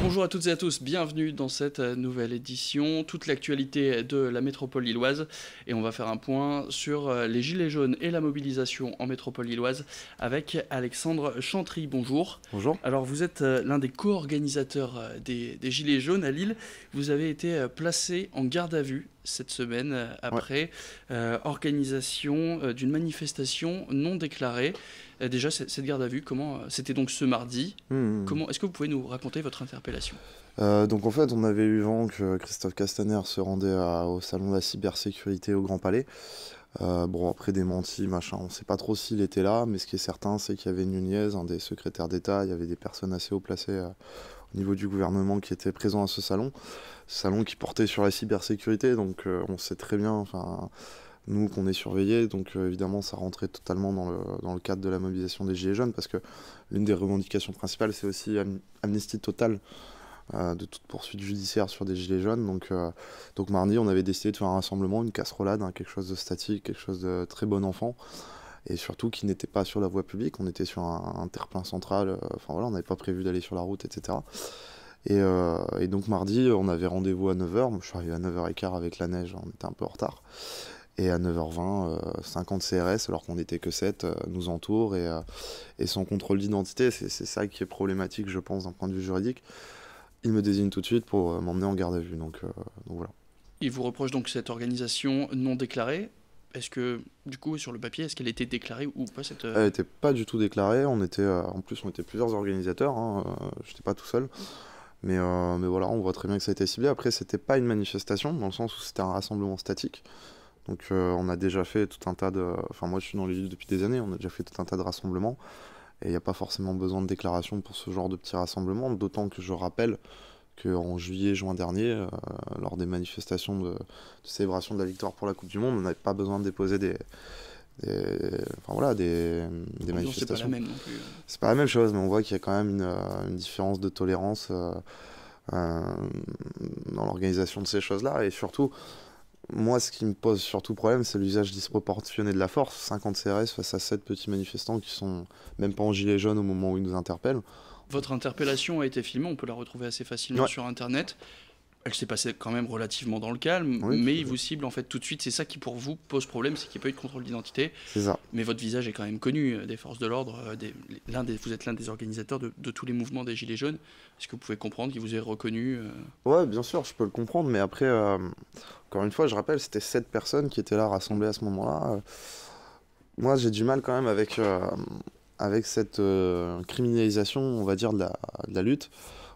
Bonjour à toutes et à tous, bienvenue dans cette nouvelle édition, toute l'actualité de la métropole lilloise, et on va faire un point sur les gilets jaunes et la mobilisation en métropole lilloise avec Alexandre Chantry. Bonjour. Bonjour. Alors vous êtes l'un des co-organisateurs des gilets jaunes à Lille, vous avez été placé en garde à vue cette semaine après organisation d'une manifestation non déclarée. Déjà, cette garde à vue, comment c'était donc ce mardi. Est-ce que vous pouvez nous raconter votre interpellation? Donc en fait, on avait eu vent que Christophe Castaner se rendait au salon de la cybersécurité au Grand Palais. Bon, après démenti, machin, on sait pas trop s'il était là, mais ce qui est certain, c'est qu'il y avait Nunez, un des secrétaires d'État, il y avait des personnes assez haut placées au niveau du gouvernement qui étaient présents à ce salon qui portait sur la cybersécurité, donc on sait très bien, enfin, nous, qu'on est surveillés, donc évidemment, ça rentrait totalement dans le cadre de la mobilisation des Gilets jaunes, parce que l'une des revendications principales, c'est aussi amnistie totale de toute poursuite judiciaire sur des gilets jaunes. Donc mardi, on avait décidé de faire un rassemblement, une casserolade, hein, quelque chose de statique, quelque chose de très bon enfant, et surtout qui n'était pas sur la voie publique, on était sur un terre-plein central, enfin voilà, on n'avait pas prévu d'aller sur la route, etc. Et donc mardi, on avait rendez-vous à 9h, moi je suis arrivé à 9h15 avec la neige, on était un peu en retard. Et à 9h20, 50 CRS, alors qu'on n'était que 7, nous entourent et sans contrôle d'identité. C'est ça qui est problématique, je pense, d'un point de vue juridique. Ils me désignent tout de suite pour m'emmener en garde à vue. Donc voilà. Il vous reproche donc cette organisation non déclarée. Est-ce que, du coup, sur le papier, est-ce qu'elle était déclarée ou pas cette... Elle n'était pas du tout déclarée. En plus, on était plusieurs organisateurs. Hein, je n'étais pas tout seul. Mais voilà, on voit très bien que ça a été ciblé. Après, c'était pas une manifestation, dans le sens où c'était un rassemblement statique. Donc on a déjà fait tout un tas de... Enfin moi je suis dans les villes depuis des années, on a déjà fait tout un tas de rassemblements. Et il n'y a pas forcément besoin de déclaration pour ce genre de petits rassemblements. D'autant que je rappelle qu'en juillet-juin dernier, lors des manifestations de célébration de la victoire pour la Coupe du Monde, on n'avait pas besoin de déposer enfin, voilà, des manifestations. C'est pas la même non plus. C'est pas la même chose, mais on voit qu'il y a quand même une différence de tolérance dans l'organisation de ces choses-là. Et surtout... Moi, ce qui me pose surtout problème, c'est l'usage disproportionné de la force. 50 CRS face à 7 petits manifestants qui sont même pas en gilet jaune au moment où ils nous interpellent. Votre interpellation a été filmée, on peut la retrouver assez facilement Ouais. sur Internet. Elle s'est passée quand même relativement dans le calme, Oui, mais il vous cible en fait tout de suite. C'est ça qui pour vous pose problème, c'est qu'il n'y a pas eu de contrôle d'identité. c'est ça. Mais votre visage est quand même connu des forces de l'ordre. Vous êtes l'un des organisateurs de tous les mouvements des Gilets jaunes. Est-ce que vous pouvez comprendre qu'il vous ait reconnu Ouais, bien sûr, je peux le comprendre, mais après, encore une fois, je rappelle, c'était 7 personnes qui étaient là rassemblées à ce moment-là. Moi, j'ai du mal quand même avec cette criminalisation, on va dire, de la lutte.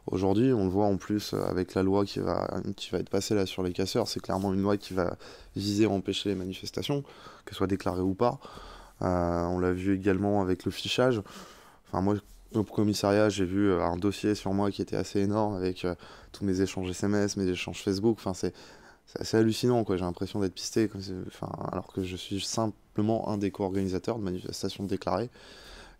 Aujourd'hui, on le voit en plus avec la loi qui va être passée là sur les casseurs, c'est clairement une loi qui va viser à empêcher les manifestations, qu'elles soient déclarées ou pas. On l'a vu également avec le fichage. Enfin, moi, au commissariat, j'ai vu un dossier sur moi qui était assez énorme avec tous mes échanges SMS, mes échanges Facebook. Enfin, c'est assez hallucinant, quoi. J'ai l'impression d'être pisté, enfin, alors que je suis simplement un des co-organisateurs de manifestations déclarées.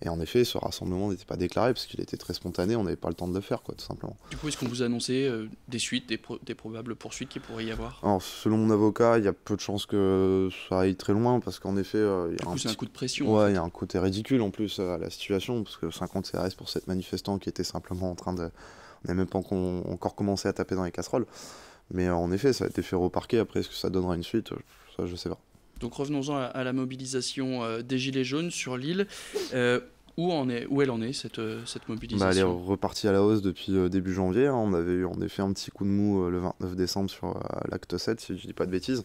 Et en effet, ce rassemblement n'était pas déclaré parce qu'il était très spontané, on n'avait pas le temps de le faire, quoi, tout simplement. Du coup, est-ce qu'on vous a annoncé des suites, des probables poursuites qu'il pourrait y avoir? Alors, selon mon avocat, il y a peu de chances que ça aille très loin parce qu'en effet, il y Du a coup, c'est un coup de pression. ouais, il y a un côté ridicule en plus à la situation parce que 50 CRS pour 7 manifestants qui étaient simplement en train de... On n'a même pas encore commencé à taper dans les casseroles. Mais en effet, ça a été fait au parquet. Après, est-ce que ça donnera une suite? Ça, je sais pas. Donc revenons-en à la mobilisation des Gilets jaunes sur l'île. Où elle en est, cette Elle est mobilisation? repartie à la hausse depuis début janvier. Hein. On avait eu en effet un petit coup de mou le 29 décembre sur l'acte 7, si je dis pas de bêtises.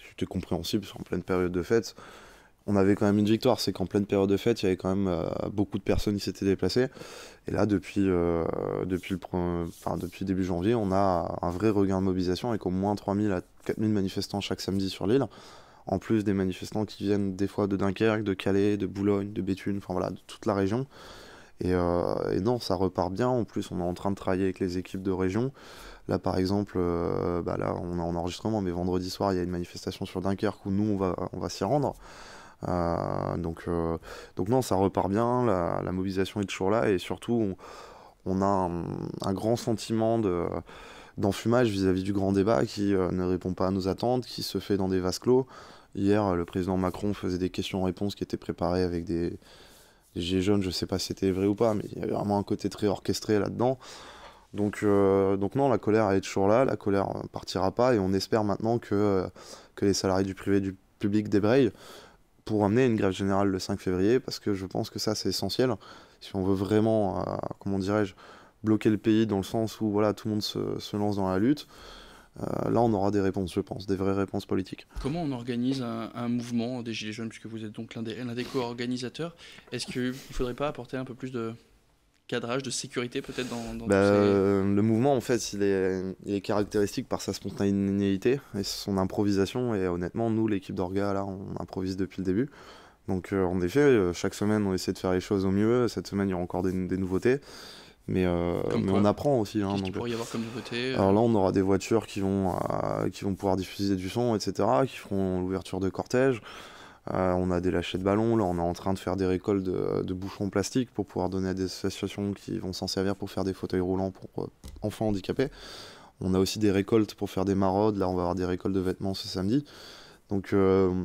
C'était compréhensible, c'est en pleine période de fête. On avait quand même une victoire, c'est qu'en pleine période de fête, il y avait quand même beaucoup de personnes qui s'étaient déplacées. Et là, depuis début janvier, on a un vrai regain de mobilisation avec au moins 3000 à 4000 manifestants chaque samedi sur l'île. En plus des manifestants qui viennent des fois de Dunkerque, de Calais, de Boulogne, de Béthune, enfin voilà, de toute la région. Et non, ça repart bien. En plus, on est en train de travailler avec les équipes de région. Là, par exemple, là, on est en enregistrement, mais vendredi soir, il y a une manifestation sur Dunkerque où nous, on va s'y rendre. Donc non, ça repart bien, la mobilisation est toujours là, et surtout, on a un grand sentiment d'enfumage vis-à-vis du grand débat qui ne répond pas à nos attentes, qui se fait dans des vases clos. Hier, le président Macron faisait des questions-réponses qui étaient préparées avec des gilets jaunes, je sais pas si c'était vrai ou pas, mais il y avait vraiment un côté très orchestré là-dedans. Donc non, la colère elle est toujours là, la colère partira pas, et on espère maintenant que les salariés du privé et du public débrayent pour amener une grève générale le 5 février, parce que je pense que ça c'est essentiel. Si on veut vraiment, comment dirais-je, bloquer le pays dans le sens où voilà, tout le monde se lance dans la lutte, là on aura des réponses, je pense, des vraies réponses politiques. Comment on organise un mouvement des Gilets jaunes, puisque vous êtes donc l'un des co-organisateurs? Est-ce qu'il ne faudrait pas apporter un peu plus de cadrage, de sécurité peut-être dans tous Le mouvement, en fait, il est caractéristique par sa spontanéité et son improvisation. Et honnêtement, nous, l'équipe d'Orga, là, on improvise depuis le début. Donc, en effet, chaque semaine, on essaie de faire les choses au mieux. Cette semaine, il y aura encore des nouveautés. Mais on apprend aussi. Qu'est-ce qu'il pourrait y avoir comme nouveauté? Alors là, on aura des voitures qui vont pouvoir diffuser du son, etc., qui feront l'ouverture de cortège. On a des lâchers de ballons, là on est en train de faire des récoltes de bouchons plastiques pour pouvoir donner à des associations qui vont s'en servir pour faire des fauteuils roulants pour enfants handicapés. On a aussi des récoltes pour faire des maraudes, là on va avoir des récoltes de vêtements ce samedi. Donc on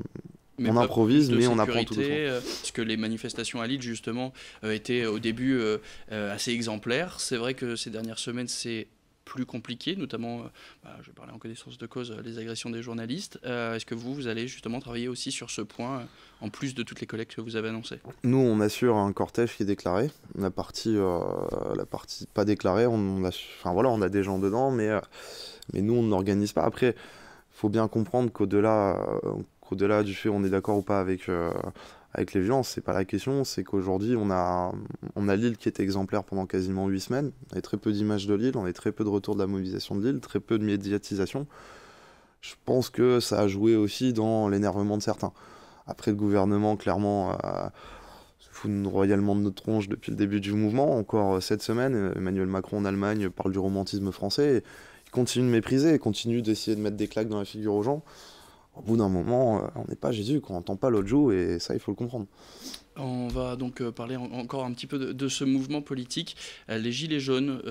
improvise, mais on apprend tout doucement. Parce que les manifestations à Lille justement étaient au début assez exemplaires. C'est vrai que ces dernières semaines c'est plus compliqué, notamment, je vais parler en connaissance de cause, les agressions des journalistes. Est-ce que vous allez justement travailler aussi sur ce point, en plus de toutes les collectes que vous avez annoncées? Nous, on assure un cortège qui est déclaré. La partie pas déclarée, on a des gens dedans, mais nous, on n'organise pas. Après, il faut bien comprendre qu'au-delà du fait on est d'accord ou pas avec les violences, c'est pas la question, c'est qu'aujourd'hui on a Lille qui était exemplaire pendant quasiment 8 semaines, on avait très peu d'images de Lille, on avait très peu de retour de la mobilisation de Lille, très peu de médiatisation. Je pense que ça a joué aussi dans l'énervement de certains. Après le gouvernement clairement se fout royalement de notre tronche depuis le début du mouvement. Encore cette semaine, Emmanuel Macron en Allemagne parle du romantisme français, et il continue de mépriser, il continue d'essayer de mettre des claques dans la figure aux gens. Au bout d'un moment, on n'est pas Jésus, on n'entend pas l'autre joue, et ça, il faut le comprendre. On va donc parler encore un petit peu de ce mouvement politique. Les Gilets jaunes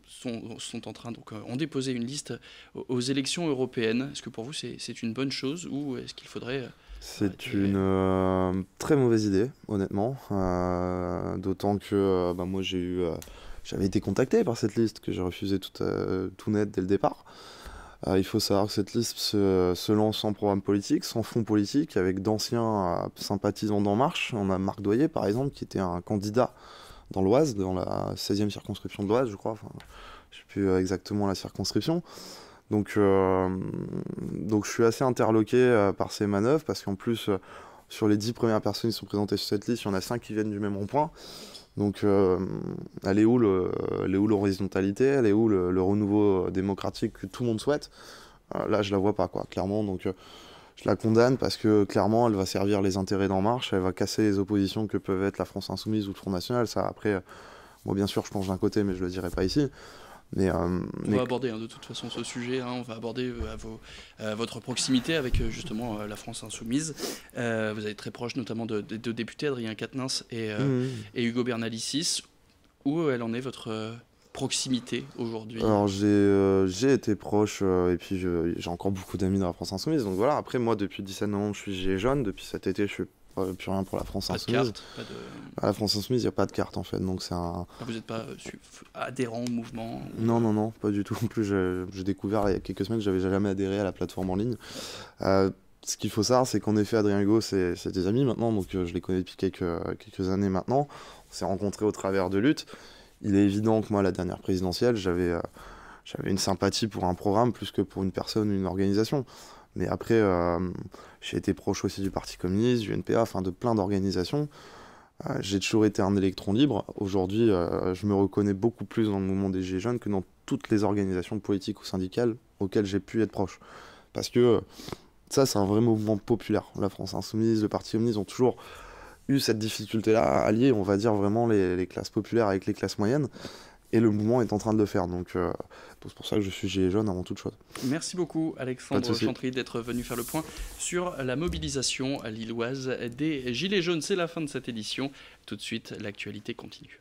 sont en train, donc ont déposé une liste aux élections européennes. Est-ce que pour vous, c'est une bonne chose, ou est-ce qu'il faudrait... C'est une très mauvaise idée, honnêtement. D'autant que moi, j'avais été contacté par cette liste, que j'ai refusé tout net dès le départ. Il faut savoir que cette liste se lance sans programme politique, sans fond politique, avec d'anciens sympathisants d'En Marche. On a Marc Doyer, par exemple, qui était un candidat dans l'Oise, dans la 16e circonscription de l'Oise, je crois. Enfin, je ne sais plus exactement la circonscription. Donc je suis assez interloqué par ces manœuvres, parce qu'en plus, sur les 10 premières personnes qui sont présentées sur cette liste, il y en a 5 qui viennent du même rond-point. Donc, elle est où l'horizontalité, elle est où le renouveau démocratique que tout le monde souhaite? Là, je la vois pas, quoi, clairement. Donc, je la condamne parce que, clairement, elle va servir les intérêts d'En Marche, elle va casser les oppositions que peuvent être la France Insoumise ou le Front National. Ça, après, moi, bien sûr, je penche d'un côté, mais je le dirai pas ici. On va aborder de toute façon ce sujet, on va aborder votre proximité avec justement la France Insoumise. Vous êtes très proche notamment de deux députés, Adrien Quatennens et Hugo Bernalicis. Où elle en est votre proximité aujourd'hui? Alors j'ai été proche, et puis j'ai encore beaucoup d'amis dans la France Insoumise. Donc voilà, après moi depuis 17 novembre je suis gilet jaune, depuis cet été je suis plus rien pour la France Insoumise. Pas de carte, À la France Insoumise, il n'y a pas de carte en fait, donc c'est un... Vous n'êtes pas adhérent au mouvement? Non, pas du tout. En plus, j'ai découvert il y a quelques semaines que j'avais jamais adhéré à la plateforme en ligne. Ce qu'il faut savoir, c'est qu'en effet, Adrien Hugo, c'est des amis maintenant, donc je les connais depuis quelques années maintenant. On s'est rencontrés au travers de luttes. Il est évident que moi, la dernière présidentielle, j'avais une sympathie pour un programme plus que pour une personne ou une organisation. Mais après, j'ai été proche aussi du Parti communiste, du NPA, enfin de plein d'organisations. J'ai toujours été un électron libre. Aujourd'hui, je me reconnais beaucoup plus dans le mouvement des Gilets jaunes que dans toutes les organisations politiques ou syndicales auxquelles j'ai pu être proche. Parce que ça, c'est un vrai mouvement populaire. La France Insoumise, le Parti communiste ont toujours eu cette difficulté-là à allier, on va dire, vraiment les classes populaires avec les classes moyennes. Et le mouvement est en train de le faire. Donc c'est pour ça que je suis gilet jaune avant toute chose. Merci beaucoup Alexandre Chantry d'être venu faire le point sur la mobilisation lilloise des Gilets jaunes. C'est la fin de cette édition. Tout de suite, l'actualité continue.